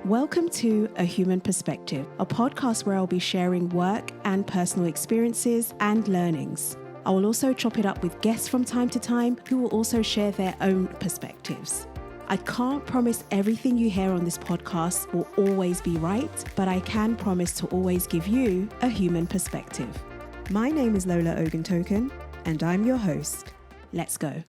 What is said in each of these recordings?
Welcome to A Human Perspective, a podcast where I'll be sharing work and personal experiences and learnings. I will also chop it up with guests from time to time who will also share their own perspectives. I can't promise everything you hear on this podcast will always be right, but I can promise to always give you a human perspective. My name is Lola Oguntoken, and I'm your host. Let's go.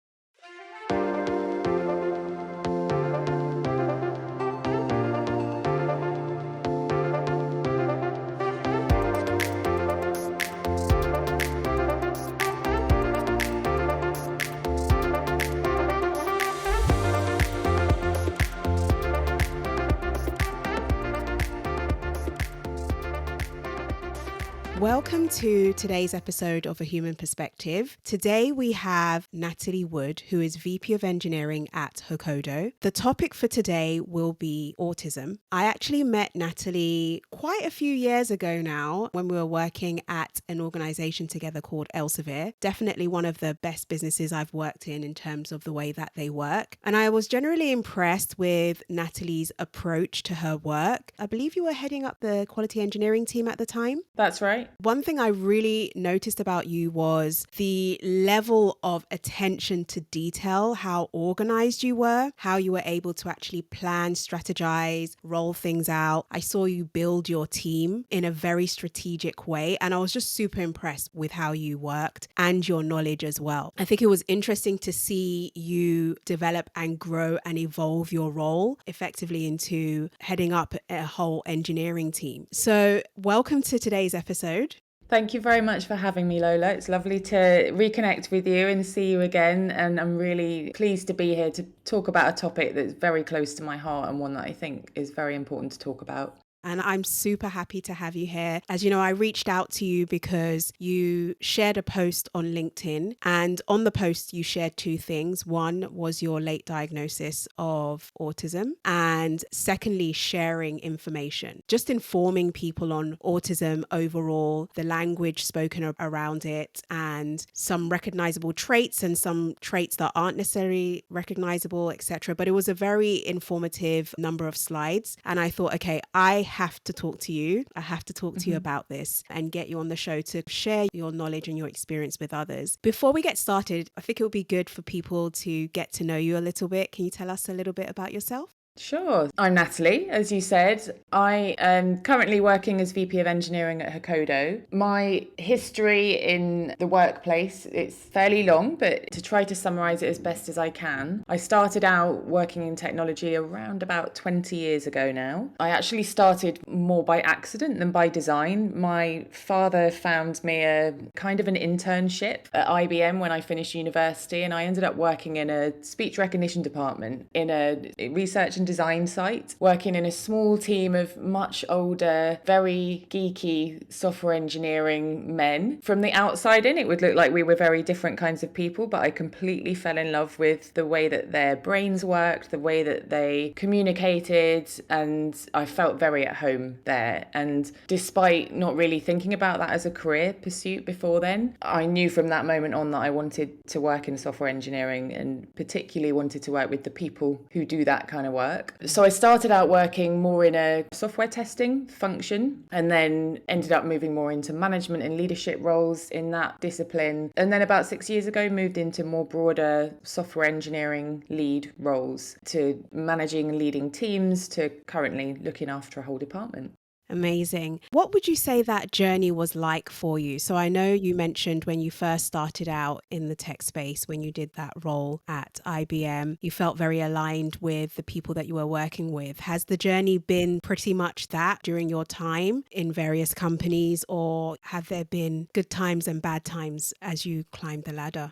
Welcome to today's episode of A Human Perspective. Today we have Natalie Wood, who is VP of Engineering at Hokodo. The topic for today will be autism. I actually met Natalie quite a few years ago now when we were working at an organization together called Elsevier. Definitely one of the best businesses I've worked in terms of the way that they work. And I was generally impressed with Natalie's approach to her work. I believe you were heading up the quality engineering team at the time. That's right. One thing I really noticed about you was the level of attention to detail, how organized you were, how you were able to actually plan, strategize, roll things out. I saw you build your team in a very strategic way, and I was just super impressed with how you worked and your knowledge as well. I think it was interesting to see you develop and grow and evolve your role effectively into heading up a whole engineering team. So welcome to today's episode. Thank you very much for having me, Lola. It's lovely to reconnect with you and see you again. And I'm really pleased to be here to talk about a topic that's very close to my heart and one that I think is very important to talk about. And I'm super happy to have you here. As you know, I reached out to you because you shared a post on LinkedIn, and on the post you shared two things. One was your late diagnosis of autism, and secondly, sharing information, just informing people on autism overall, the language spoken around it, and some recognizable traits and some traits that aren't necessarily recognizable, etc. But it was a very informative number of slides. And I thought, okay, I have to talk to you. I have to talk to you about this and get you on the show to share your knowledge and your experience with others. Before we get started, I think it would be good for people to get to know you a little bit. Can you tell us a little bit about yourself? Sure. I'm Natalie, as you said. I am currently working as VP of Engineering at Hokodo. My history in the workplace, it's fairly long, but to try to summarise it as best as I can, I started out working in technology around about 20 years ago now. I actually started more by accident than by design. My father found me a kind of an internship at IBM when I finished university, and I ended up working in a speech recognition department in a research and design site, working in a small team of much older, very geeky software engineering men. From the outside in, it would look like we were very different kinds of people, but I completely fell in love with the way that their brains worked, the way that they communicated, and I felt very at home there. And despite not really thinking about that as a career pursuit before then, I knew from that moment on that I wanted to work in software engineering and particularly wanted to work with the people who do that kind of work. So I started out working more in a software testing function and then ended up moving more into management and leadership roles in that discipline. And then about 6 years ago, moved into more broader software engineering lead roles, to managing and leading teams, to currently looking after a whole department. Amazing. What would you say that journey was like for you? So I know you mentioned when you first started out in the tech space, when you did that role at IBM, you felt very aligned with the people that you were working with. Has the journey been pretty much that during your time in various companies, or have there been good times and bad times as you climbed the ladder?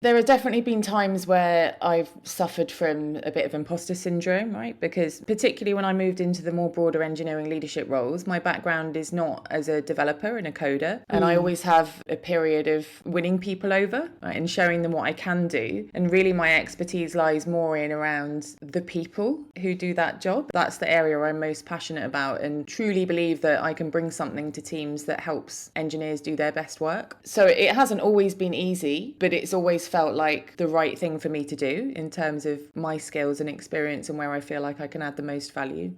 There have definitely been times where I've suffered from a bit of imposter syndrome, right? Because particularly when I moved into the more broader engineering leadership roles, my background is not as a developer and a coder. And I always have a period of winning people over, right, and showing them what I can do. And really my expertise lies more in around the people who do that job. That's the area I'm most passionate about and truly believe that I can bring something to teams that helps engineers do their best work. So it hasn't always been easy, but it's always felt like the right thing for me to do in terms of my skills and experience and where I feel like I can add the most value.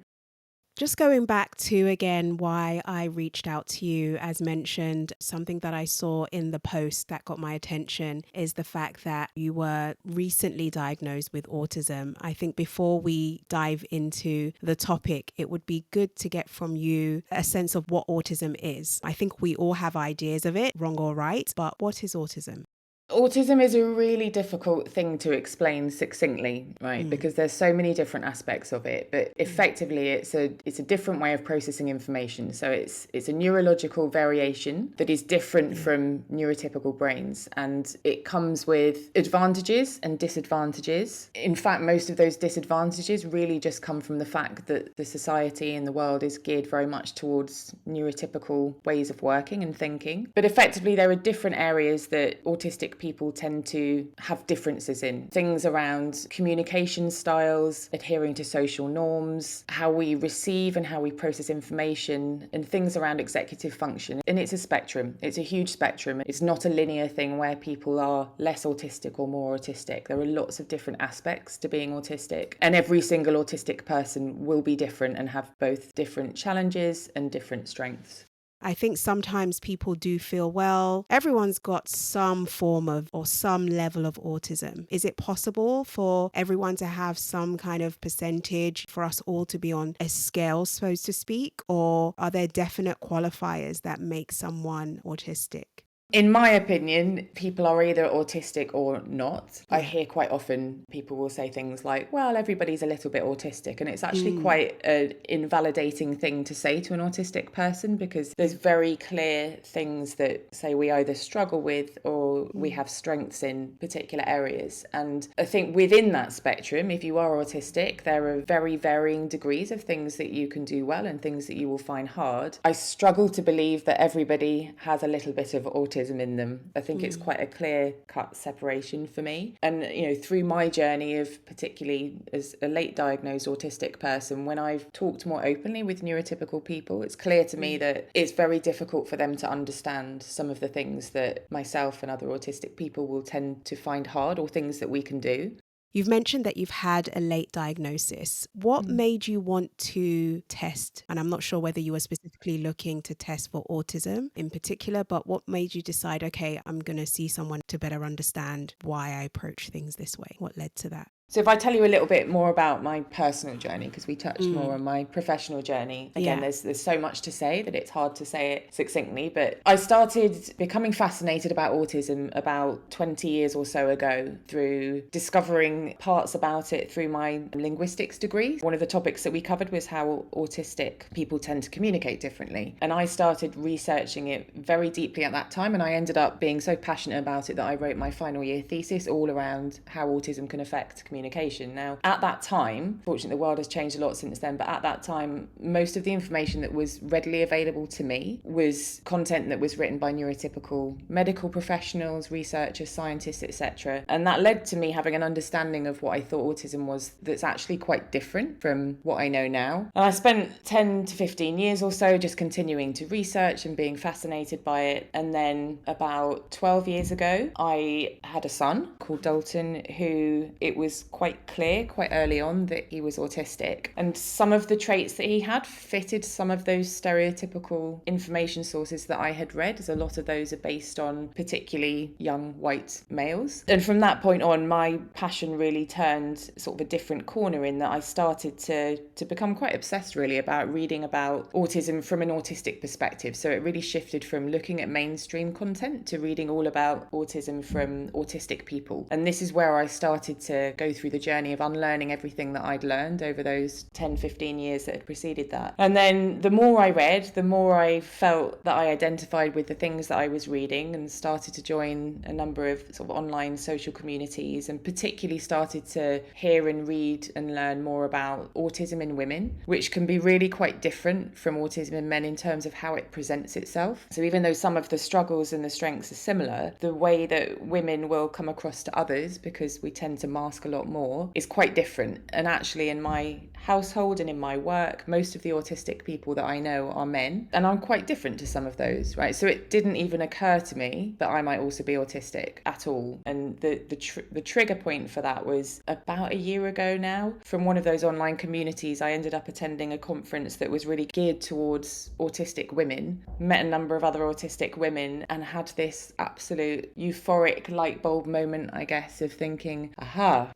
Just going back to, again, why I reached out to you, as mentioned, something that I saw in the post that got my attention is the fact that you were recently diagnosed with autism. I think before we dive into the topic, it would be good to get from you a sense of what autism is. I think we all have ideas of it, wrong or right, but what is autism? Autism is a really difficult thing to explain succinctly, right? Because there's so many different aspects of it, but effectively it's a different way of processing information. So it's a neurological variation that is different from neurotypical brains, and it comes with advantages and disadvantages. In fact, most of those disadvantages really just come from the fact that the society and the world is geared very much towards neurotypical ways of working and thinking. But effectively there are different areas that autistic people tend to have differences in. Things around communication styles, adhering to social norms, how we receive and how we process information, and things around executive function. And it's a spectrum. It's a huge spectrum. It's not a linear thing where people are less autistic or more autistic. There are lots of different aspects to being autistic. And every single autistic person will be different and have both different challenges and different strengths. I think sometimes people do feel, well, everyone's got some form of or some level of autism. Is it possible for everyone to have some kind of percentage, for us all to be on a scale, so to speak? Or are there definite qualifiers that make someone autistic? In my opinion, people are either autistic or not. I hear quite often people will say things like, well, everybody's a little bit autistic. And it's actually quite an invalidating thing to say to an autistic person, because there's very clear things that say we either struggle with or we have strengths in particular areas. And I think within that spectrum, if you are autistic, there are very varying degrees of things that you can do well and things that you will find hard. I struggle to believe that everybody has a little bit of autism in them. I think it's quite a clear-cut separation for me. And, you know, through my journey of particularly as a late diagnosed autistic person, when I've talked more openly with neurotypical people, it's clear to me that it's very difficult for them to understand some of the things that myself and other autistic people will tend to find hard, or things that we can do. You've mentioned that you've had a late diagnosis. What made you want to test? And I'm not sure whether you were specifically looking to test for autism in particular, but what made you decide, okay, I'm going to see someone to better understand why I approach things this way? What led to that? So if I tell you a little bit more about my personal journey, because we touched more on my professional journey, again, there's so much to say that it's hard to say it succinctly, but I started becoming fascinated about autism about 20 years or so ago through discovering parts about it through my linguistics degree. One of the topics that we covered was how autistic people tend to communicate differently. And I started researching it very deeply at that time, and I ended up being so passionate about it that I wrote my final year thesis all around how autism can affect communication. Now, at that time, fortunately, the world has changed a lot since then, but at that time, most of the information that was readily available to me was content that was written by neurotypical medical professionals, researchers, scientists, etc. And that led to me having an understanding of what I thought autism was that's actually quite different from what I know now. And I spent 10 to 15 years or so just continuing to research and being fascinated by it. And then about 12 years ago, I had a son called Dalton, who it was quite clear quite early on that he was autistic, and some of the traits that he had fitted some of those stereotypical information sources that I had read, as a lot of those are based on particularly young white males. And from that point on, my passion really turned sort of a different corner, in that I started to become quite obsessed really about reading about autism from an autistic perspective. So it really shifted from looking at mainstream content to reading all about autism from autistic people. And this is where I started to go through the journey of unlearning everything that I'd learned over those 10, 15 years that had preceded that. And then the more I read, the more I felt that I identified with the things that I was reading, and started to join a number of sort of online social communities, and particularly started to hear and read and learn more about autism in women, which can be really quite different from autism in men in terms of how it presents itself. So even though some of the struggles and the strengths are similar, the way that women will come across to others, because we tend to mask a lot more, is quite different. And actually, in my household and in my work, most of the autistic people that I know are men, and I'm quite different to some of those, right? So it didn't even occur to me that I might also be autistic at all. And the trigger point for that was about a year ago now. From one of those online communities, I ended up attending a conference that was really geared towards autistic women, met a number of other autistic women, and had this absolute euphoric light bulb moment, I guess, of thinking, aha,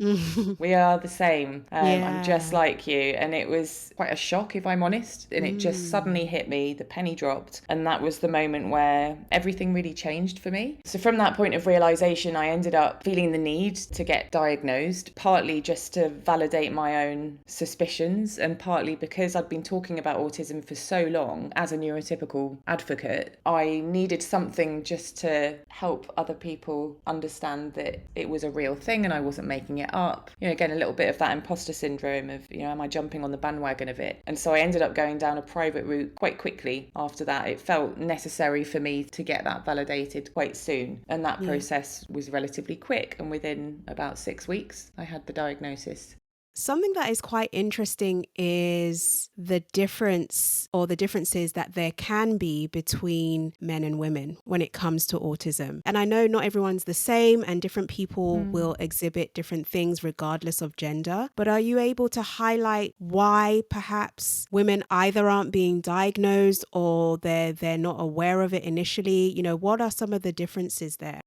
we are the same. I'm just like you. And it was quite a shock, if I'm honest. And it just suddenly hit me, the penny dropped. And that was the moment where everything really changed for me. So from that point of realization, I ended up feeling the need to get diagnosed, partly just to validate my own suspicions, and partly because I'd been talking about autism for so long as a neurotypical advocate. I needed something just to help other people understand that it was a real thing and I wasn't making it up. Again, a little bit of that imposter syndrome of, am I jumping on the bandwagon of it? And so I ended up going down a private route quite quickly after that. It felt necessary for me to get that validated quite soon. And that process was relatively quick. And within about 6 weeks, I had the diagnosis. Something that is quite interesting is the difference or the differences that there can be between men and women when it comes to autism. And I know not everyone's the same and different people will exhibit different things regardless of gender. But are you able to highlight why perhaps women either aren't being diagnosed or they're not aware of it initially? What are some of the differences there?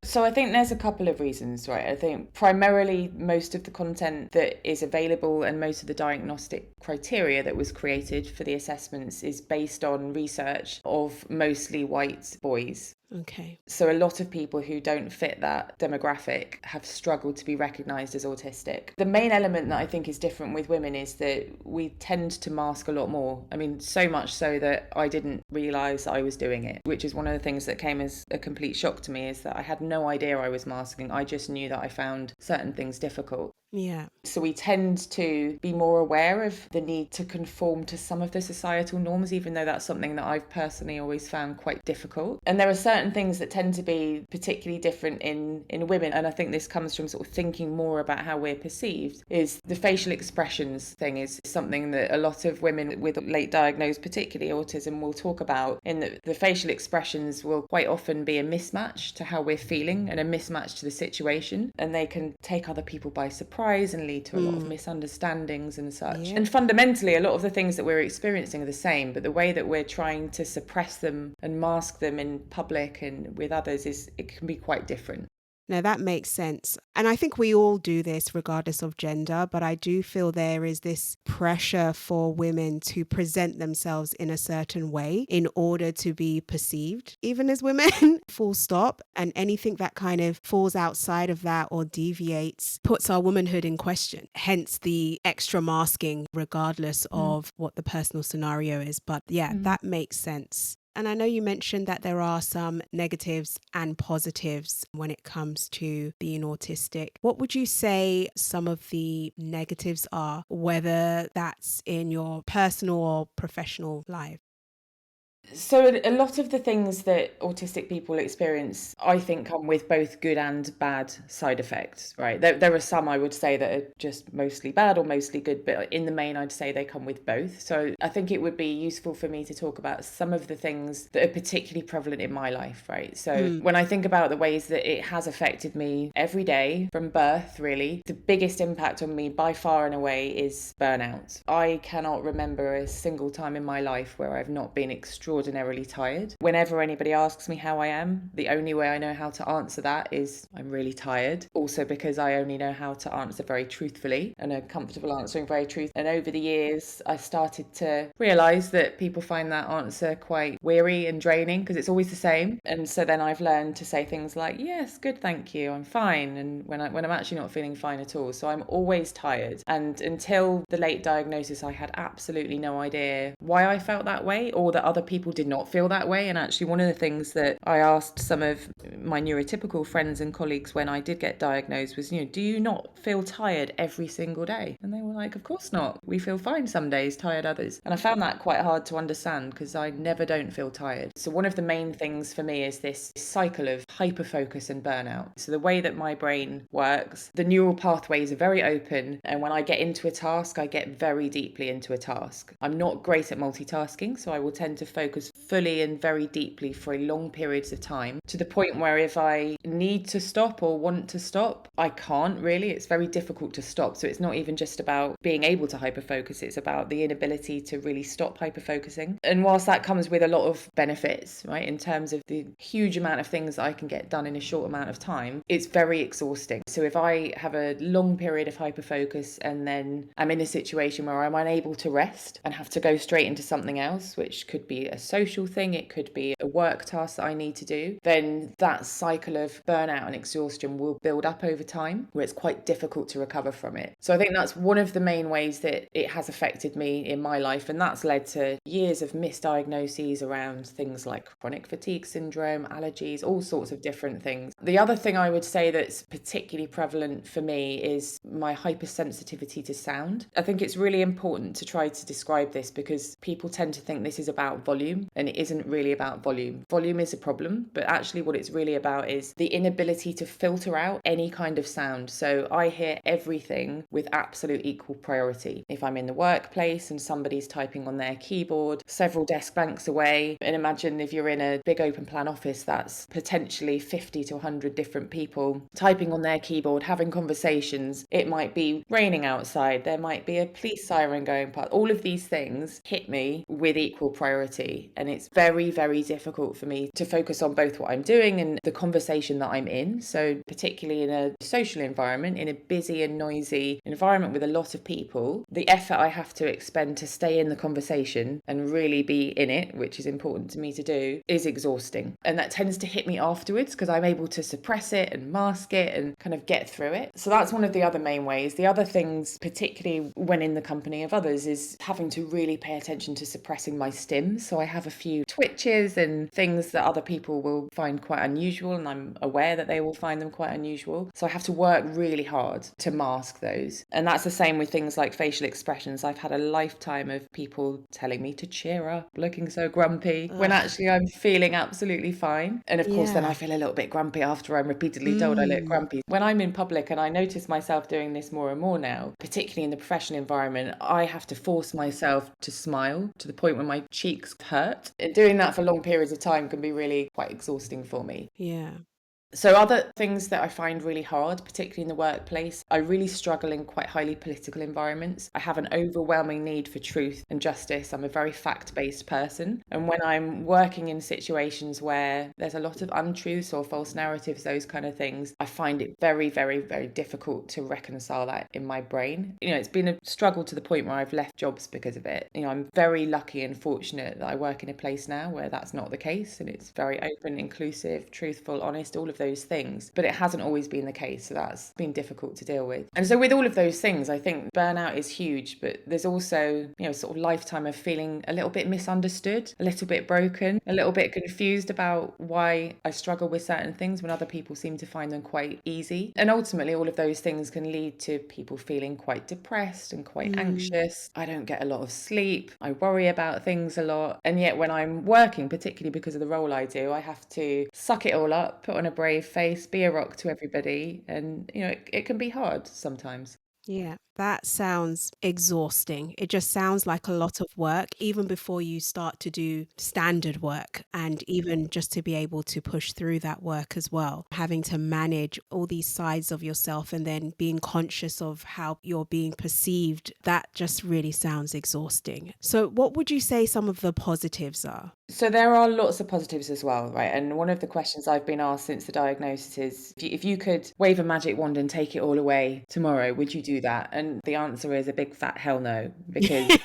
So I think there's a couple of reasons, right? I think primarily most of the content that is available and most of the diagnostic criteria that was created for the assessments is based on research of mostly white boys. Okay. So a lot of people who don't fit that demographic have struggled to be recognised as autistic. The main element that I think is different with women is that we tend to mask a lot more. I mean, so much so that I didn't realise I was doing it, which is one of the things that came as a complete shock to me, is that I had no idea I was masking. I just knew that I found certain things difficult. Yeah. So we tend to be more aware of the need to conform to some of the societal norms, even though that's something that I've personally always found quite difficult. And there are certain things that tend to be particularly different in women. And I think this comes from sort of thinking more about how we're perceived. Is the facial expressions thing is something that a lot of women with late diagnosed, particularly autism, will talk about, in that the facial expressions will quite often be a mismatch to how we're feeling and a mismatch to the situation. And they can take other people by surprise and lead to a lot of misunderstandings and such. Yeah. And fundamentally, a lot of the things that we're experiencing are the same, but the way that we're trying to suppress them and mask them in public and with others it can be quite different. No, that makes sense. And I think we all do this regardless of gender, but I do feel there is this pressure for women to present themselves in a certain way in order to be perceived, even as women, full stop. And anything that kind of falls outside of that or deviates puts our womanhood in question. Hence the extra masking, regardless of what the personal scenario is. But yeah, that makes sense. And I know you mentioned that there are some negatives and positives when it comes to being autistic. What would you say some of the negatives are, whether that's in your personal or professional life? So a lot of the things that autistic people experience, I think, come with both good and bad side effects, right? There are some, I would say, that are just mostly bad or mostly good, but in the main, I'd say they come with both. So I think it would be useful for me to talk about some of the things that are particularly prevalent in my life, right? So when I think about the ways that it has affected me every day from birth, really, the biggest impact on me by far and away is burnout. I cannot remember a single time in my life where I've not been extraordinarily tired. Whenever anybody asks me how I am, the only way I know how to answer that is I'm really tired. Also because I only know how to answer very truthfully and are comfortable answering very truthfully. And over the years, I started to realise that people find that answer quite weary and draining because it's always the same. And so then I've learned to say things like, yes, good, thank you, I'm fine. And when I'm actually not feeling fine at all. So I'm always tired. And until the late diagnosis, I had absolutely no idea why I felt that way or that other people people did not feel that way. And actually, one of the things that I asked some of my neurotypical friends and colleagues when I did get diagnosed was, do you not feel tired every single day? And they were like, of course not. We feel fine some days, tired others. And I found that quite hard to understand because I never don't feel tired. So one of the main things for me is this cycle of hyperfocus and burnout. So the way that my brain works, the neural pathways are very open. And when I get into a task, I get very deeply into a task. I'm not great at multitasking, so I will tend to focus fully and very deeply for long periods of time, to the point where if I need to stop or want to stop, I can't really. It's very difficult to stop. So it's not even just about being able to hyperfocus, it's about the inability to really stop hyperfocusing. And whilst that comes with a lot of benefits, right, in terms of the huge amount of things that I can get done in a short amount of time, it's very exhausting. So if I have a long period of hyperfocus and then I'm in a situation where I'm unable to rest and have to go straight into something else, which could be a social thing, it could be a work task that I need to do, then that cycle of burnout and exhaustion will build up over time, where it's quite difficult to recover from it. So I think that's one of the main ways that it has affected me in my life, and that's led to years of misdiagnoses around things like chronic fatigue syndrome, allergies, all sorts of different things. The other thing I would say that's particularly prevalent for me is my hypersensitivity to sound. I think it's really important to try to describe this because people tend to think this is about volume, and it isn't really about volume. Volume is a problem, but actually what it's really about is the inability to filter out any kind of sound. So I hear everything with absolute equal priority. If I'm in the workplace and somebody's typing on their keyboard several desk banks away, and imagine if you're in a big open plan office, that's potentially 50 to 100 different people typing on their keyboard, having conversations. It might be raining outside, there might be a police siren going past. All of these things hit me with equal priority, and it's very, very difficult for me to focus on both what I'm doing and the conversation that I'm in. So particularly in a social environment, in a busy and noisy environment with a lot of people, the effort I have to expend to stay in the conversation and really be in it, which is important to me to do, is exhausting. And that tends to hit me afterwards because I'm able to suppress it and mask it and kind of get through it. So that's one of the other main ways. The other things, particularly when in the company of others, is having to really pay attention to suppressing my stims. So I have a few twitches and things that other people will find quite unusual, and I'm aware that they will find them quite unusual. So I have to work really hard to mask those. And that's the same with things like facial expressions. I've had a lifetime of people telling me to cheer up, looking so grumpy, when actually I'm feeling absolutely fine. And of course, then I feel a little bit grumpy after I'm repeatedly told I look grumpy. When I'm in public, and I notice myself doing this more and more now, particularly in the professional environment, I have to force myself to smile to the point where my cheeks hurt. And doing that for long periods of time can be really quite exhausting for me. Yeah. So other things that I find really hard, particularly in the workplace, I really struggle in quite highly political environments. I have an overwhelming need for truth and justice. I'm a very fact-based person. And when I'm working in situations where there's a lot of untruths or false narratives, those kind of things, I find it very, very, very difficult to reconcile that in my brain. It's been a struggle to the point where I've left jobs because of it. I'm very lucky and fortunate that I work in a place now where that's not the case, and it's very open, inclusive, truthful, honest, all of those things, but it hasn't always been the case, so that's been difficult to deal with. And so with all of those things, I think burnout is huge, but there's also sort of lifetime of feeling a little bit misunderstood, a little bit broken, a little bit confused about why I struggle with certain things when other people seem to find them quite easy. And ultimately all of those things can lead to people feeling quite depressed and quite anxious. I don't get a lot of sleep, I worry about things a lot, and yet when I'm working, particularly because of the role I do, I have to suck it all up, put on a brave face, be a rock to everybody, and it can be hard sometimes. Yeah, that sounds exhausting. It just sounds like a lot of work, even before you start to do standard work, and even just to be able to push through that work as well. Having to manage all these sides of yourself and then being conscious of how you're being perceived, that just really sounds exhausting. So, what would you say some of the positives are? So there are lots of positives as well, right? And one of the questions I've been asked since the diagnosis is, if you could wave a magic wand and take it all away tomorrow, would you do that? And the answer is a big fat hell no, because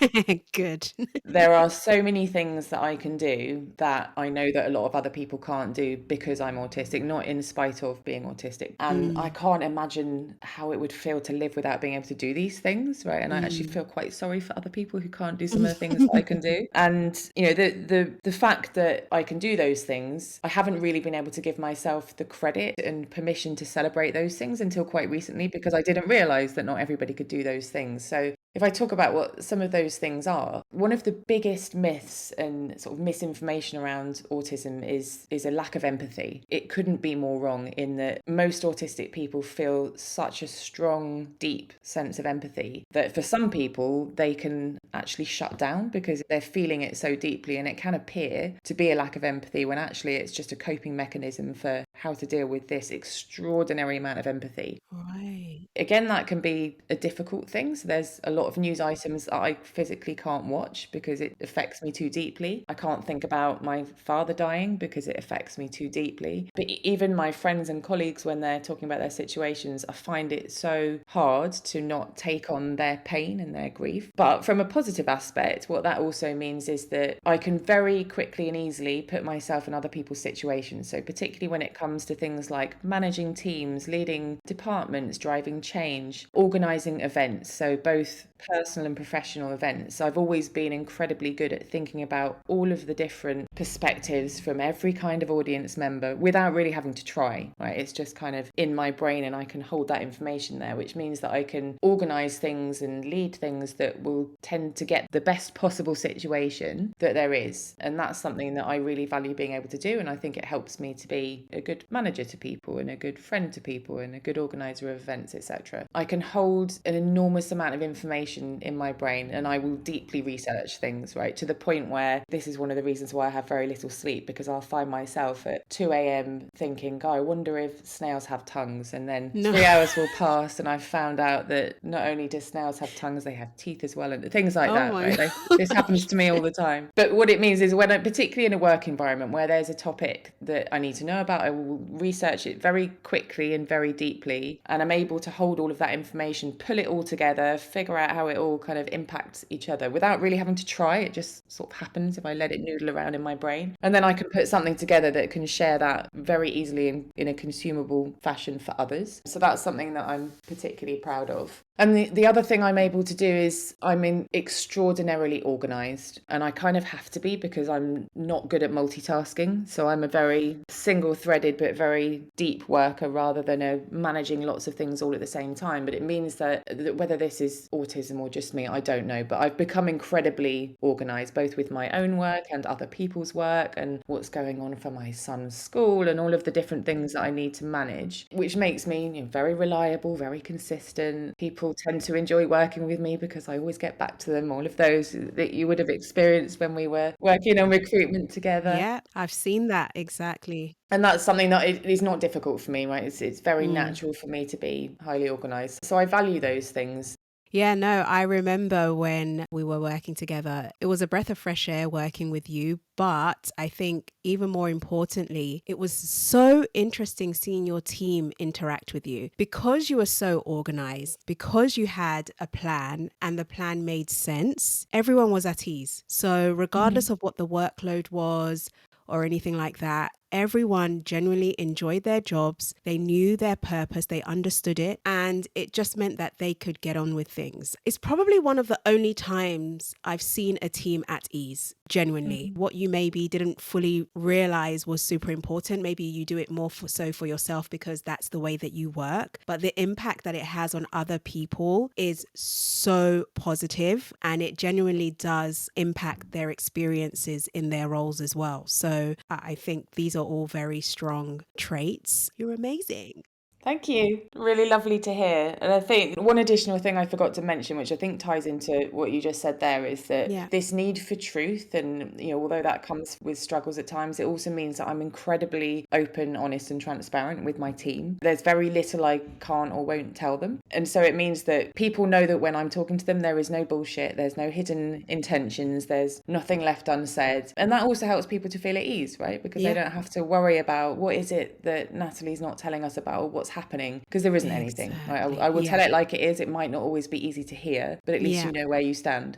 Good. there are so many things that I can do that I know that a lot of other people can't do because I'm autistic, not in spite of being autistic. And I can't imagine how it would feel to live without being able to do these things, right? And I actually feel quite sorry for other people who can't do some of the things that I can do. And the fact that I can do those things, I haven't really been able to give myself the credit and permission to celebrate those things until quite recently, because I didn't realize that not everybody could do those things. So if I talk about what some of those things are, one of the biggest myths and sort of misinformation around autism is a lack of empathy. It couldn't be more wrong in that most autistic people feel such a strong, deep sense of empathy that for some people, they can actually shut down because they're feeling it so deeply, and it can appear to be a lack of empathy when actually it's just a coping mechanism for how to deal with this extraordinary amount of empathy. Right. Again, that can be a difficult thing. So there's a lot of news items that I physically can't watch because it affects me too deeply. I can't think about my father dying because it affects me too deeply. But even my friends and colleagues, when they're talking about their situations, I find it so hard to not take on their pain and their grief. But from a positive aspect, what that also means is that I can very quickly and easily put myself in other people's situations. So particularly when it comes to things like managing teams, leading departments, driving change, organising events, so both personal and professional events. I've always been incredibly good at thinking about all of the different perspectives from every kind of audience member without really having to try, right? It's just kind of in my brain and I can hold that information there, which means that I can organise things and lead things that will tend to get the best possible situation that there is. And that's something that I really value being able to do. And I think it helps me to be a good manager to people and a good friend to people and a good organiser of events, etc. I can hold an enormous amount of information in my brain and I will deeply research things, right? To the point where this is one of the reasons why I have very little sleep, because I'll find myself at 2 a.m. thinking, God, I wonder if snails have tongues. And then No. 3 hours will pass and I've found out that not only do snails have tongues, they have teeth as well, and things like Oh that, my right? This happens to me all the time. But what it means is when particularly in a work environment where there's a topic that I need to know about, I will research it very quickly and very deeply, and I'm able to hold all of that information, pull it all together, figure out how it all kind of impacts each other without really having to try. It just sort of happens if I let it noodle around in my brain. And then I can put something together that can share that very easily in a consumable fashion for others. So that's something that I'm particularly proud of. And the other thing I'm able to do is I'm extraordinarily organised, and I kind of have to be because I'm not good at multitasking. So I'm a very single-threaded but very deep worker rather than managing lots of things all at the same time. But it means that whether this is autism or just me, I don't know. But I've become incredibly organised, both with my own work and other people's work and what's going on for my son's school and all of the different things that I need to manage, which makes me very reliable, very consistent. People tend to enjoy working with me because I always get back to them, all of those that you would have experienced when we were working on recruitment together. Yeah, I've seen that exactly. And that's something that is not difficult for me, right? It's very Mm. natural for me to be highly organised. So I value those things. Yeah, no, I remember when we were working together, it was a breath of fresh air working with you. But I think even more importantly, it was so interesting seeing your team interact with you because you were so organized, because you had a plan and the plan made sense. Everyone was at ease. So regardless of what the workload was or anything like that, everyone genuinely enjoyed their jobs. They knew their purpose, they understood it, and it just meant that they could get on with things. It's probably one of the only times I've seen a team at ease, genuinely. What you maybe didn't fully realize was super important. Maybe you do it more for yourself because that's the way that you work. But the impact that it has on other people is so positive, and it genuinely does impact their experiences in their roles as well. So I think these are all very strong traits. You're amazing. Thank you. Really lovely to hear. And I think one additional thing I forgot to mention, which I think ties into what you just said there, is that Yeah. this need for truth, and although that comes with struggles at times, it also means that I'm incredibly open, honest, and transparent with my team. There's very little I can't or won't tell them. And so it means that people know that when I'm talking to them, there is no bullshit, there's no hidden intentions, there's nothing left unsaid. And that also helps people to feel at ease, right? Because they Yeah. don't have to worry about what is it that Natalie's not telling us about or what's happening, because there isn't anything. Right? Exactly. I will tell Yeah. it like it is. It might not always be easy to hear, but at least Yeah. you know where you stand.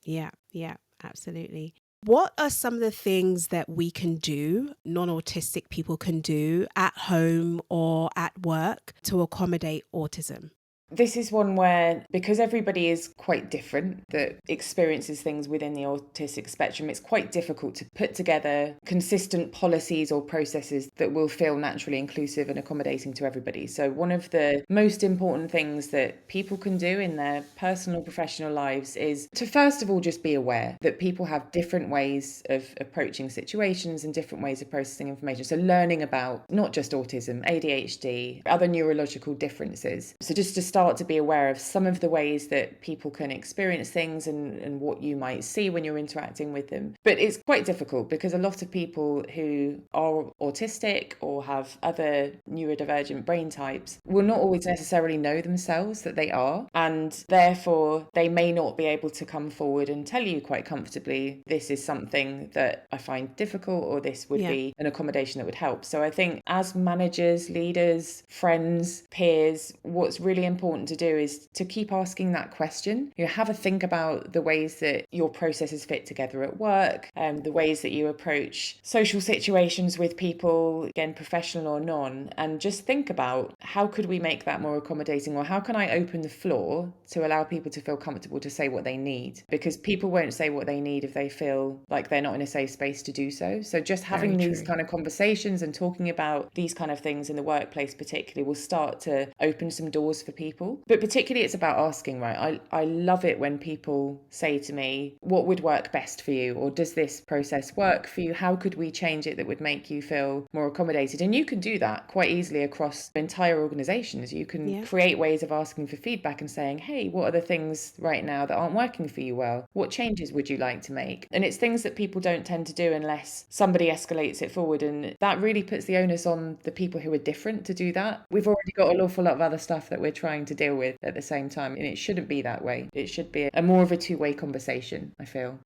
Yeah. Yeah. Absolutely. What are some of the things that we can do, non-autistic people can do at home or at work to accommodate autism? This is one where, because everybody is quite different that experiences things within the autistic spectrum, it's quite difficult to put together consistent policies or processes that will feel naturally inclusive and accommodating to everybody. So one of the most important things that people can do in their personal professional lives is to first of all just be aware that people have different ways of approaching situations and different ways of processing information. So learning about not just autism, ADHD, other neurological differences. So just to start to be aware of some of the ways that people can experience things and what you might see when you're interacting with them. But it's quite difficult because a lot of people who are autistic or have other neurodivergent brain types will not always necessarily know themselves that they are, and therefore they may not be able to come forward and tell you quite comfortably, this is something that I find difficult, or this would be an accommodation that would help. So I think as managers, leaders, friends, peers, what's really important to do is to keep asking that question. You have a think about the ways that your processes fit together at work, the ways that you approach social situations with people, again, professional or non, and just think about how could we make that more accommodating, or how can I open the floor to allow people to feel comfortable to say what they need, because people won't say what they need if they feel like they're not in a safe space to do so. So just having these kind of conversations and talking about these kind of things in the workplace particularly will start to open some doors for people. But particularly it's about asking, right? I love it when people say to me, what would work best for you? Or does this process work for you? How could we change it that would make you feel more accommodated? And you can do that quite easily across entire organizations. You can create ways of asking for feedback and saying, hey, what are the things right now that aren't working for you well? What changes would you like to make? And it's things that people don't tend to do unless somebody escalates it forward. And that really puts the onus on the people who are different to do that. We've already got an awful lot of other stuff that we're trying to deal with at the same time, and it shouldn't be that way. It should be a more of a two-way conversation, I feel.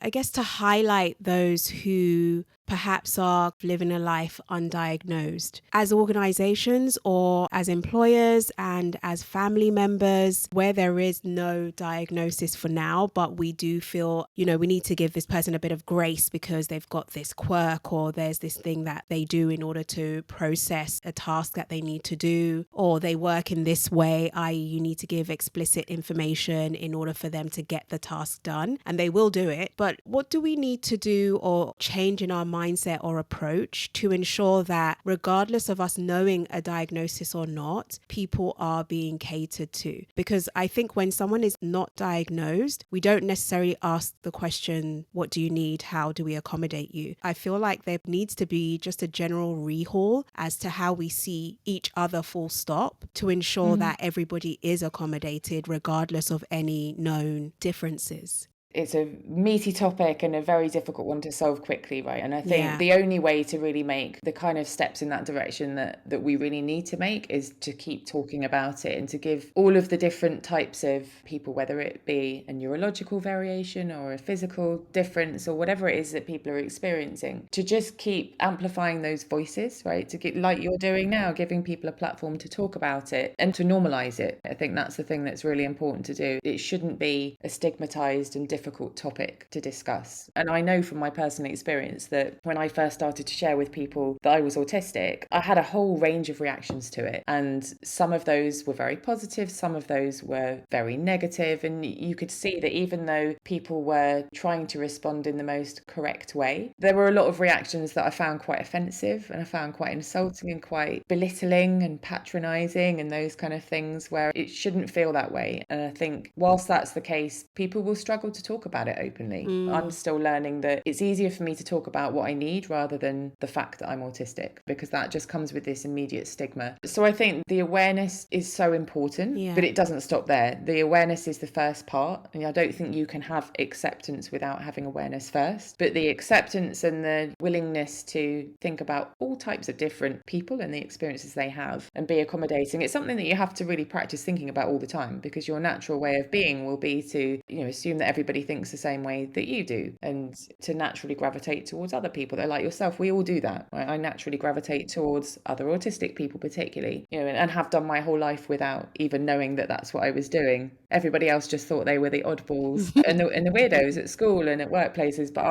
I guess to highlight those who perhaps are living a life undiagnosed. As organizations or as employers and as family members, where there is no diagnosis for now, but we do feel, we need to give this person a bit of grace because they've got this quirk, or there's this thing that they do in order to process a task that they need to do, or they work in this way, i.e. you need to give explicit information in order for them to get the task done, and they will do it. But what do we need to do or change in our mindset or approach to ensure that regardless of us knowing a diagnosis or not, people are being catered to? Because I think when someone is not diagnosed, we don't necessarily ask the question, what do you need? How do we accommodate you? I feel like there needs to be just a general rehaul as to how we see each other full stop to ensure that everybody is accommodated regardless of any known differences. It's a meaty topic and a very difficult one to solve quickly, right? And I think the only way to really make the kind of steps in that direction that we really need to make is to keep talking about it, and to give all of the different types of people, whether it be a neurological variation or a physical difference or whatever it is that people are experiencing, to just keep amplifying those voices, right? To get, like you're doing now, giving people a platform to talk about it and to normalize it. I think that's the thing that's really important to do. It shouldn't be a stigmatized and difficult topic to discuss. And I know from my personal experience that when I first started to share with people that I was autistic, I had a whole range of reactions to it. And some of those were very positive, some of those were very negative. And you could see that even though people were trying to respond in the most correct way, there were a lot of reactions that I found quite offensive, and I found quite insulting and quite belittling and patronizing and those kind of things, where it shouldn't feel that way. And I think whilst that's the case, people will struggle to talk about it openly. I'm still learning that it's easier for me to talk about what I need rather than the fact that I'm autistic, because that just comes with this immediate stigma. So I think the awareness is so important, but it doesn't stop there. The awareness is the first part, and I don't think you can have acceptance without having awareness first. But the acceptance and the willingness to think about all types of different people and the experiences they have and be accommodating, it's something that you have to really practice thinking about all the time, because your natural way of being will be to, assume that everybody thinks the same way that you do, and to naturally gravitate towards other people that are like yourself. We all do that, right? I naturally gravitate towards other autistic people particularly, and have done my whole life without even knowing that that's what I was doing. everybody else just thought they were the oddballs and the weirdos at school and at workplaces. But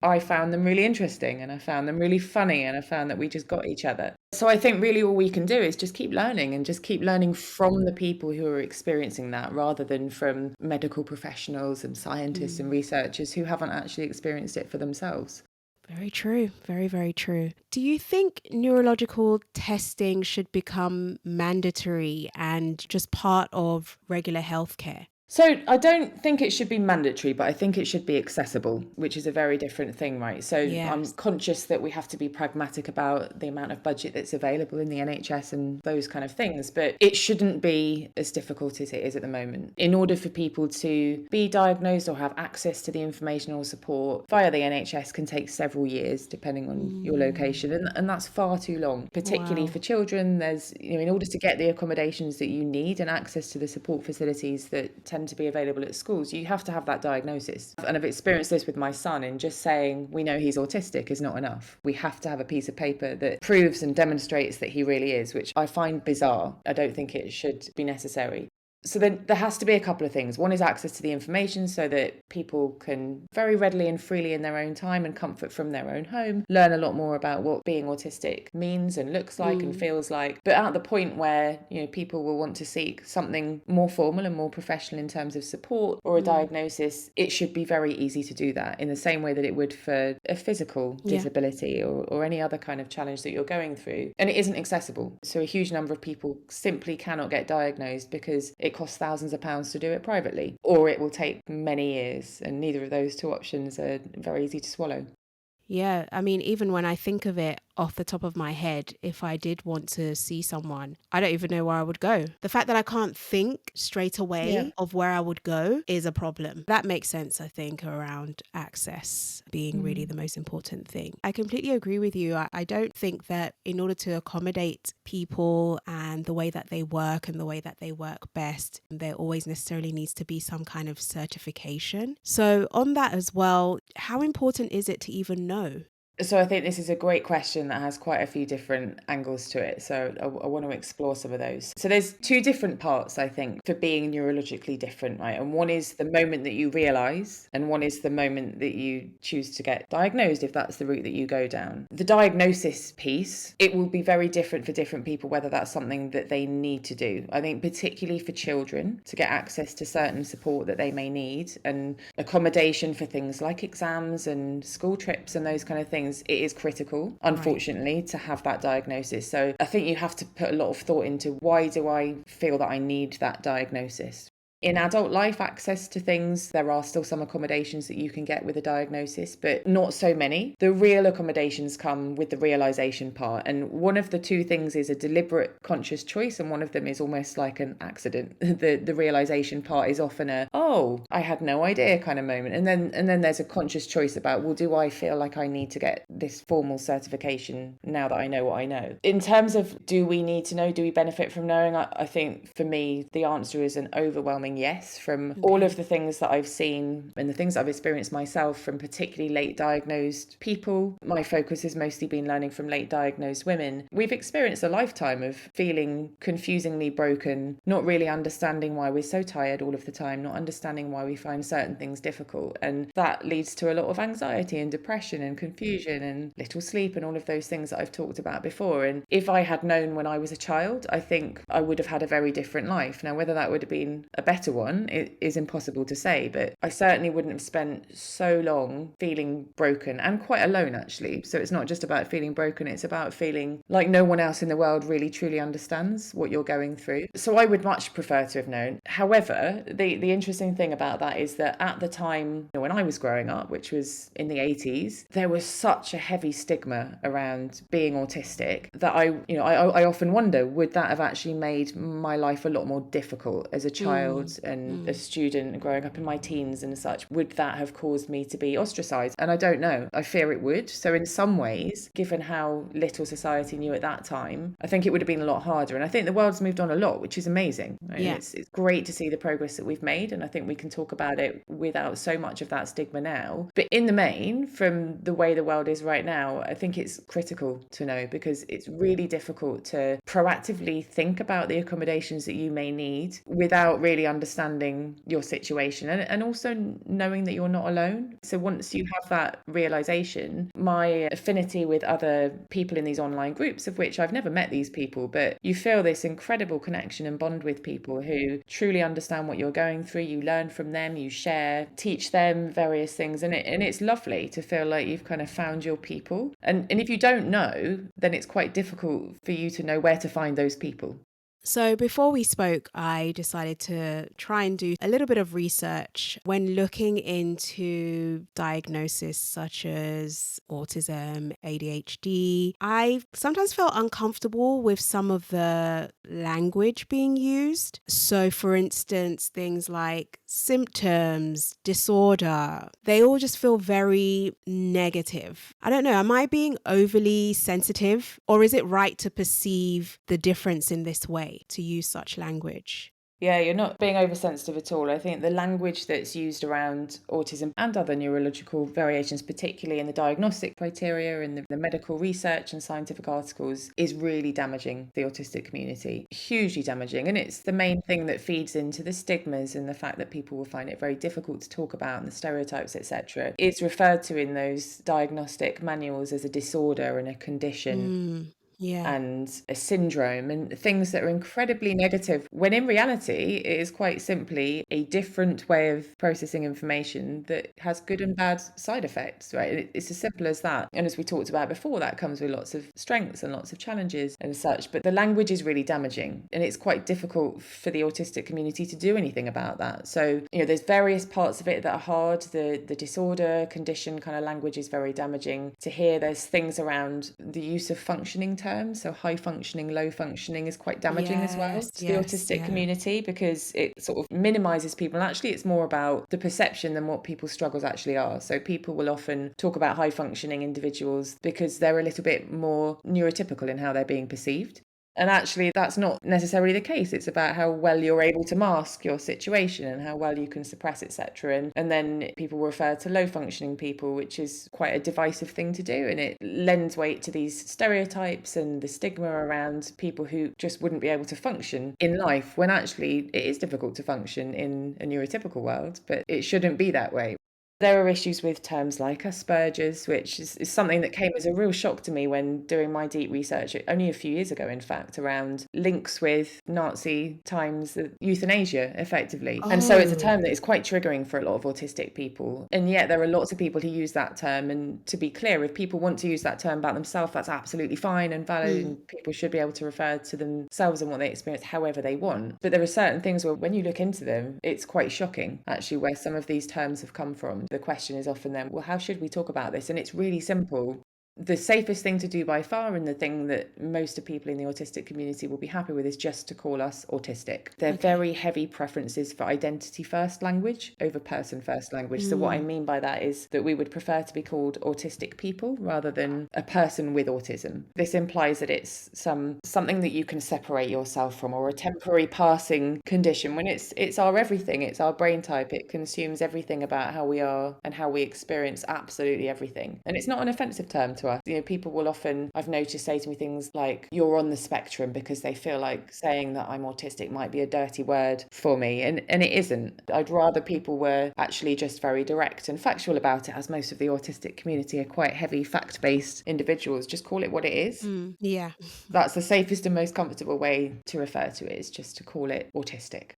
I found them really interesting, and I found them really funny, and I found that we just got each other. So I think really all we can do is just keep learning, and just keep learning from the people who are experiencing that, rather than from medical professionals and scientists and researchers who haven't actually experienced it for themselves. Very true. Very, very true. Do you think neurological testing should become mandatory and just part of regular healthcare? So I don't think it should be mandatory, but I think it should be accessible, which is a very different thing, right? So I'm Yes. conscious that we have to be pragmatic about the amount of budget that's available in the NHS and those kind of things, but it shouldn't be as difficult as it is at the moment. In order for people to be diagnosed or have access to the information or support via the NHS can take several years, depending on your location, and that's far too long, particularly Wow. for children. There's, in order to get the accommodations that you need and access to the support facilities that tend to be available at schools, you have to have that diagnosis. And I've experienced this with my son, and just saying we know he's autistic is not enough. We have to have a piece of paper that proves and demonstrates that he really is, which I find bizarre. I don't think it should be necessary. So then there has to be a couple of things. One is access to the information so that people can very readily and freely in their own time and comfort from their own home learn a lot more about what being autistic means and looks like and feels like. But at the point where, people will want to seek something more formal and more professional in terms of support or a diagnosis, it should be very easy to do that in the same way that it would for a physical disability or any other kind of challenge that you're going through. And it isn't accessible. So a huge number of people simply cannot get diagnosed because it costs thousands of pounds to do it privately, or it will take many years, and neither of those two options are very easy to swallow. Yeah, I mean, even when I think of it off the top of my head, if I did want to see someone, I don't even know where I would go. The fact that I can't think straight away of where I would go is a problem. That makes sense, I think, around access being really the most important thing. I completely agree with you. I don't think that in order to accommodate people and the way that they work and the way that they work best, there always necessarily needs to be some kind of certification. So on that as well, how important is it to even know? So I think this is a great question that has quite a few different angles to it. So I want to explore some of those. So there's two different parts, I think, for being neurologically different, right? And one is the moment that you realise, and one is the moment that you choose to get diagnosed, if that's the route that you go down. The diagnosis piece, it will be very different for different people, whether that's something that they need to do. I think particularly for children, to get access to certain support that they may need and accommodation for things like exams and school trips and those kind of things, it is critical, unfortunately, to have that diagnosis. So I think you have to put a lot of thought into, why do I feel that I need that diagnosis? In adult life, access to things, there are still some accommodations that you can get with a diagnosis, but not so many. The real accommodations come with the realisation part. And one of the two things is a deliberate conscious choice, and one of them is almost like an accident. The realisation part is often I had no idea kind of moment. And then there's a conscious choice about, well, do I feel like I need to get this formal certification now that I know what I know? In terms of, do we need to know? Do we benefit from knowing? I think for me, the answer is an overwhelming yes, from all of the things that I've seen and the things I've experienced myself from particularly late diagnosed people. My focus has mostly been learning from late diagnosed women. We've experienced a lifetime of feeling confusingly broken, not really understanding why we're so tired all of the time, not understanding why we find certain things difficult. And that leads to a lot of anxiety and depression and confusion and little sleep and all of those things that I've talked about before. And if I had known when I was a child, I think I would have had a very different life. Now, whether that would have been a better one, it is impossible to say, but I certainly wouldn't have spent so long feeling broken and quite alone, actually. So it's not just about feeling broken, it's about feeling like no one else in the world really truly understands what you're going through. So I would much prefer to have known. However, the interesting thing about that is that at the time when I was growing up, which was in the 80s, there was such a heavy stigma around being autistic that I often wonder, would that have actually made my life a lot more difficult as a child and a student growing up in my teens and such? Would that have caused me to be ostracized? And I don't know. I fear it would. So in some ways, given how little society knew at that time, I think it would have been a lot harder. And I think the world's moved on a lot, which is amazing. Right? Yeah. It's great to see the progress that we've made. And I think we can talk about it without so much of that stigma now. But in the main, from the way the world is right now, I think it's critical to know, because it's really difficult to proactively think about the accommodations that you may need without really understanding your situation and also knowing that you're not alone. So once you have that realization, my affinity with other people in these online groups, of which I've never met these people, but you feel this incredible connection and bond with people who truly understand what you're going through. You learn from them, you share, teach them various things, and it's lovely to feel like you've kind of found your people. And if you don't know, then it's quite difficult for you to know where to find those people. So before we spoke, I decided to try and do a little bit of research when looking into diagnosis such as autism, ADHD. I sometimes felt uncomfortable with some of the language being used. So for instance, things like symptoms, disorder, they all just feel very negative. I don't know, am I being overly sensitive, or is it right to perceive the difference in this way, to use such language? Yeah, you're not being oversensitive at all. I think the language that's used around autism and other neurological variations, particularly in the diagnostic criteria and the medical research and scientific articles, is really damaging the autistic community. Hugely damaging. And it's the main thing that feeds into the stigmas and the fact that people will find it very difficult to talk about, and the stereotypes, etc. It's referred to in those diagnostic manuals as a disorder and a condition. Yeah. And a syndrome and things that are incredibly negative, when in reality it is quite simply a different way of processing information that has good and bad side effects, right? It's as simple as that. And as we talked about before, that comes with lots of strengths and lots of challenges and such, but the language is really damaging, and it's quite difficult for the autistic community to do anything about that. So there's various parts of it that are hard. The disorder condition kind of language is very damaging to hear. There's things around the use of functioning terms. So high functioning, low functioning is quite damaging as well to the autistic community, because it sort of minimizes people. And actually, it's more about the perception than what people's struggles actually are. So people will often talk about high functioning individuals because they're a little bit more neurotypical in how they're being perceived. And actually, that's not necessarily the case. It's about how well you're able to mask your situation and how well you can suppress, etc. And then people refer to low functioning people, which is quite a divisive thing to do. And it lends weight to these stereotypes and the stigma around people who just wouldn't be able to function in life, when actually it is difficult to function in a neurotypical world, but it shouldn't be that way. There are issues with terms like Asperger's, which is something that came as a real shock to me when doing my deep research, only a few years ago, in fact, around links with Nazi times, euthanasia, effectively. And so it's a term that is quite triggering for a lot of autistic people. And yet there are lots of people who use that term. And to be clear, if people want to use that term about themselves, that's absolutely fine and valid. And people should be able to refer to themselves and what they experience however they want. But there are certain things where when you look into them, it's quite shocking, actually, where some of these terms have come from. The question is often then, well, how should we talk about this? And it's really simple. The safest thing to do by far, and the thing that most of people in the autistic community will be happy with, is just to call us autistic. They're very heavy preferences for identity first language over person first language. So what I mean by that is that we would prefer to be called autistic people rather than a person with autism. This implies that it's something that you can separate yourself from, or a temporary passing condition, when it's our everything. It's our brain type. It consumes everything about how we are and how we experience absolutely everything. And it's not an offensive term to us. People will often, I've noticed, say to me things like, you're on the spectrum, because they feel like saying that I'm autistic might be a dirty word for me. And it isn't. I'd rather people were actually just very direct and factual about it, as most of the autistic community are quite heavy fact-based individuals. Just call it what it is. Yeah. That's the safest and most comfortable way to refer to it, is just to call it autistic.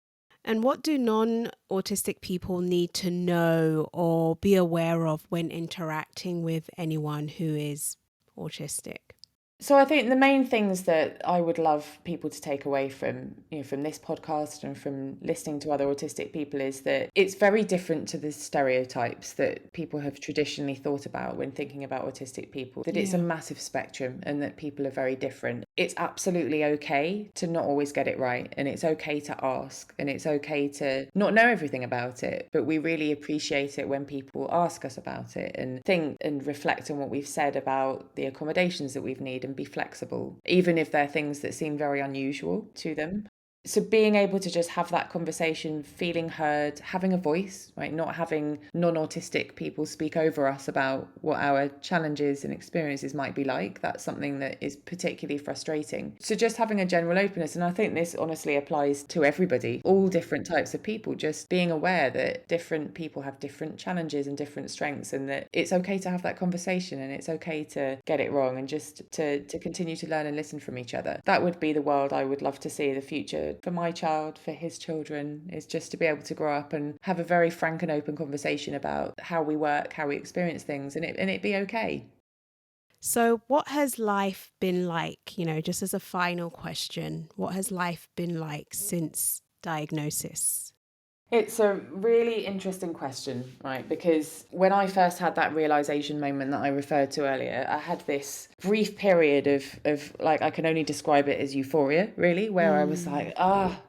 And what do non-autistic people need to know or be aware of when interacting with anyone who is autistic? So I think the main things that I would love people to take away from this podcast and from listening to other autistic people is that it's very different to the stereotypes that people have traditionally thought about when thinking about autistic people, that it's a massive spectrum and that people are very different. It's absolutely okay to not always get it right, and it's okay to ask, and it's okay to not know everything about it, but we really appreciate it when people ask us about it and think and reflect on what we've said about the accommodations that we've needed, and be flexible, even if they're things that seem very unusual to them. So being able to just have that conversation, feeling heard, having a voice, right? Not having non-autistic people speak over us about what our challenges and experiences might be like. That's something that is particularly frustrating. So just having a general openness, and I think this honestly applies to everybody, all different types of people, just being aware that different people have different challenges and different strengths, and that it's okay to have that conversation and it's okay to get it wrong, and just to continue to learn and listen from each other. That would be the world I would love to see in the future for my child, for his children, is just to be able to grow up and have a very frank and open conversation about how we work, how we experience things, and it be okay. So, what has life been like? Just as a final question, what has life been like since diagnosis? It's a really interesting question, right? Because when I first had that realization moment that I referred to earlier, I had this brief period of like, I can only describe it as euphoria, really, where I was like,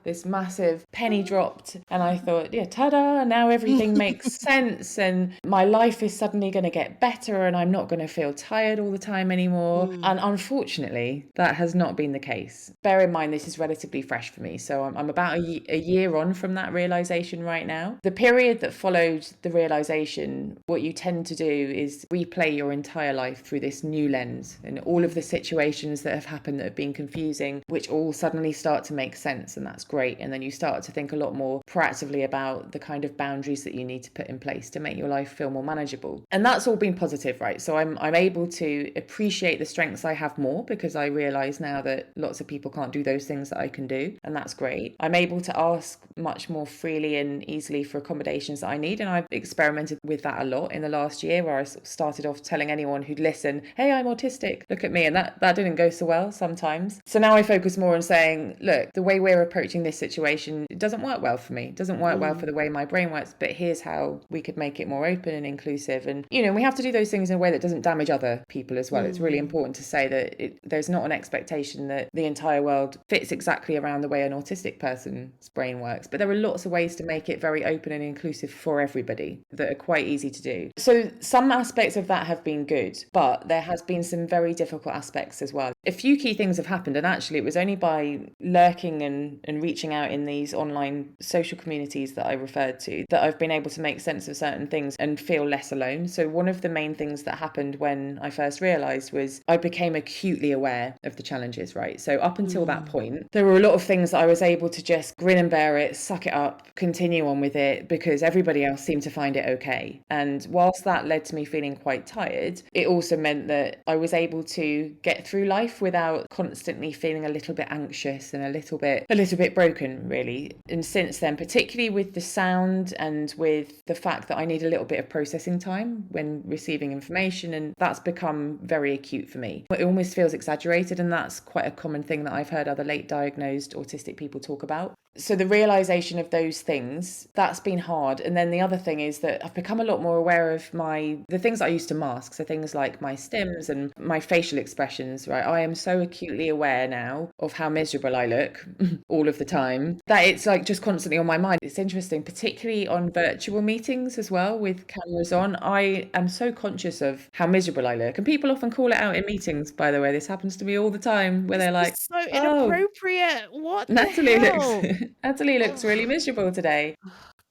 this massive penny dropped. And I thought, yeah, ta-da, now everything makes sense. And my life is suddenly going to get better and I'm not going to feel tired all the time anymore. And unfortunately, that has not been the case. Bear in mind, this is relatively fresh for me. So I'm about a year on from that realization right now. The period that followed the realization, what you tend to do is replay your entire life through this new lens and all of the situations that have happened that have been confusing, which all suddenly start to make sense, and that's great. And then you start to think a lot more proactively about the kind of boundaries that you need to put in place to make your life feel more manageable. And that's all been positive, right? So I'm able to appreciate the strengths I have more, because I realize now that lots of people can't do those things that I can do, and that's great. I'm able to ask much more freely and easily for accommodations that I need, and I've experimented with that a lot in the last year, where I sort of started off telling anyone who'd listen, hey, I'm autistic, look at me, and that didn't go so well sometimes. So now I focus more on saying, look, the way we're approaching this situation, it doesn't work well for me, it doesn't work well for the way my brain works, but here's how we could make it more open and inclusive. And we have to do those things in a way that doesn't damage other people as well. It's really important to say that there's not an expectation that the entire world fits exactly around the way an autistic person's brain works, but there are lots of ways to make it very open and inclusive for everybody that are quite easy to do. So some aspects of that have been good, but there has been some very difficult aspects as well. A few key things have happened, and actually it was only by lurking and reaching out in these online social communities that I referred to that I've been able to make sense of certain things and feel less alone. So one of the main things that happened when I first realised was I became acutely aware of the challenges, right? So up until that point, there were a lot of things that I was able to just grin and bear it, suck it up, continue on with it, because everybody else seemed to find it okay. And whilst that led to me feeling quite tired, it also meant that I was able to get through life without constantly feeling a little bit anxious and a little bit broken, really. And since then, particularly with the sound and with the fact that I need a little bit of processing time when receiving information, and that's become very acute for me. It almost feels exaggerated, and that's quite a common thing that I've heard other late diagnosed autistic people talk about. So the realization of those things, that's been hard. And then the other thing is that I've become a lot more aware of the things I used to mask. So things like my stims and my facial expressions, right? I am so acutely aware now of how miserable I look all of the time that it's like just constantly on my mind. It's interesting, particularly on virtual meetings as well with cameras on. I am so conscious of how miserable I look. And people often call it out in meetings, by the way. This happens to me all the time, where This they're is like, so oh, inappropriate. What the Natalie looks hell? Natalie looks really Oh, miserable today.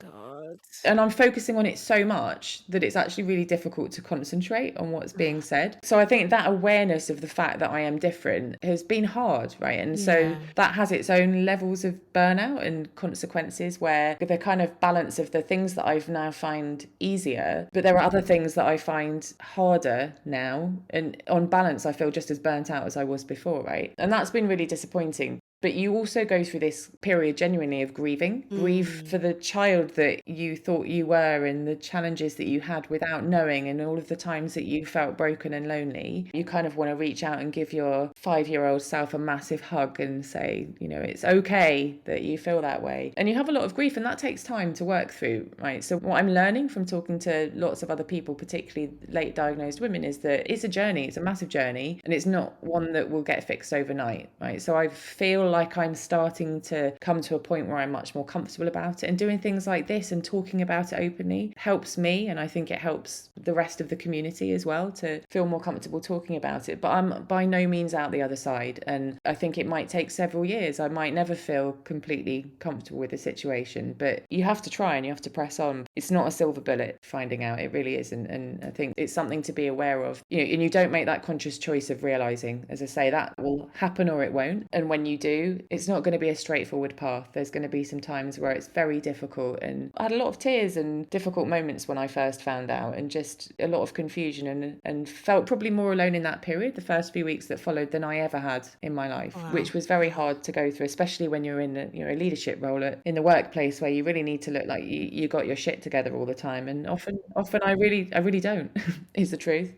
God. And I'm focusing on it so much that it's actually really difficult to concentrate on what's being said. So I think that awareness of the fact that I am different has been hard, right? And so Yeah. that has its own levels of burnout and consequences, where the kind of balance of the things that I've now find easier, but there are other things that I find harder now. And on balance, I feel just as burnt out as I was before, right? And that's been really disappointing. But you also go through this period genuinely of grieving. Grieve for the child that you thought you were and the challenges that you had without knowing, and all of the times that you felt broken and lonely. You kind of want to reach out and give your 5-year-old self a massive hug and say, it's okay that you feel that way. And you have a lot of grief, and that takes time to work through, right? So what I'm learning from talking to lots of other people, particularly late diagnosed women, is that it's a journey. It's a massive journey, and it's not one that will get fixed overnight, right? So I feel feel like I'm starting to come to a point where I'm much more comfortable about it, and doing things like this and talking about it openly helps me, and I think it helps the rest of the community as well to feel more comfortable talking about it. But I'm by no means out the other side, and I think it might take several years. I might never feel completely comfortable with the situation, but you have to try and you have to press on. It's not a silver bullet finding out, it really isn't, and I think it's something to be aware of, and you don't make that conscious choice of realizing, as I say, that will happen or it won't. And when you do, it's not going to be a straightforward path. There's going to be some times where it's very difficult, and I had a lot of tears and difficult moments when I first found out, and just a lot of confusion, and felt probably more alone in that period, the first few weeks that followed, than I ever had in my life. Wow. Which was very hard to go through, especially when you're in a leadership role in the workplace, where you really need to look like you got your shit together all the time, and often I really don't is the truth.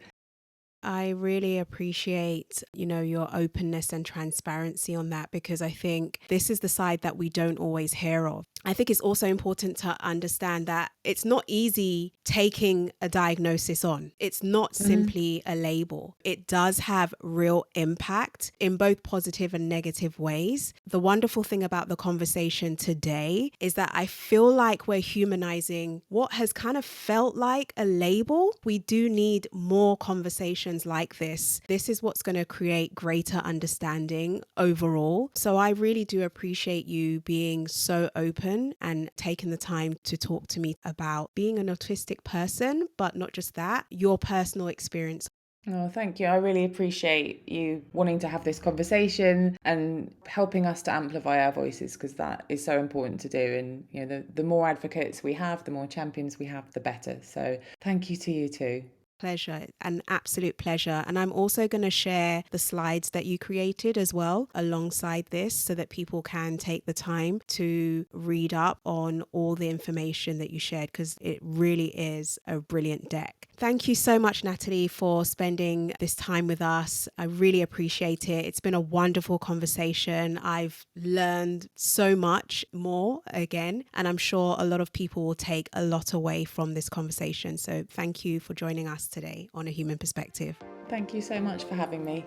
I really appreciate, your openness and transparency on that, because I think this is the side that we don't always hear of. I think it's also important to understand that it's not easy taking a diagnosis on. It's not simply a label. It does have real impact in both positive and negative ways. The wonderful thing about the conversation today is that I feel like we're humanizing what has kind of felt like a label. We do need more conversations like this. This is what's going to create greater understanding overall. So I really do appreciate you being so open and taking the time to talk to me about being an autistic person, but not just that, your personal experience. Oh, thank you. I really appreciate you wanting to have this conversation and helping us to amplify our voices, because that is so important to do. And the more advocates we have, the more champions we have, the better. So thank you to you too. Pleasure, an absolute pleasure. And I'm also going to share the slides that you created as well alongside this, so that people can take the time to read up on all the information that you shared, because it really is a brilliant deck. Thank you so much, Natalie, for spending this time with us. I really appreciate it. It's been a wonderful conversation. I've learned so much more again, and I'm sure a lot of people will take a lot away from this conversation. So thank you for joining us today on A Human Perspective. Thank you so much for having me.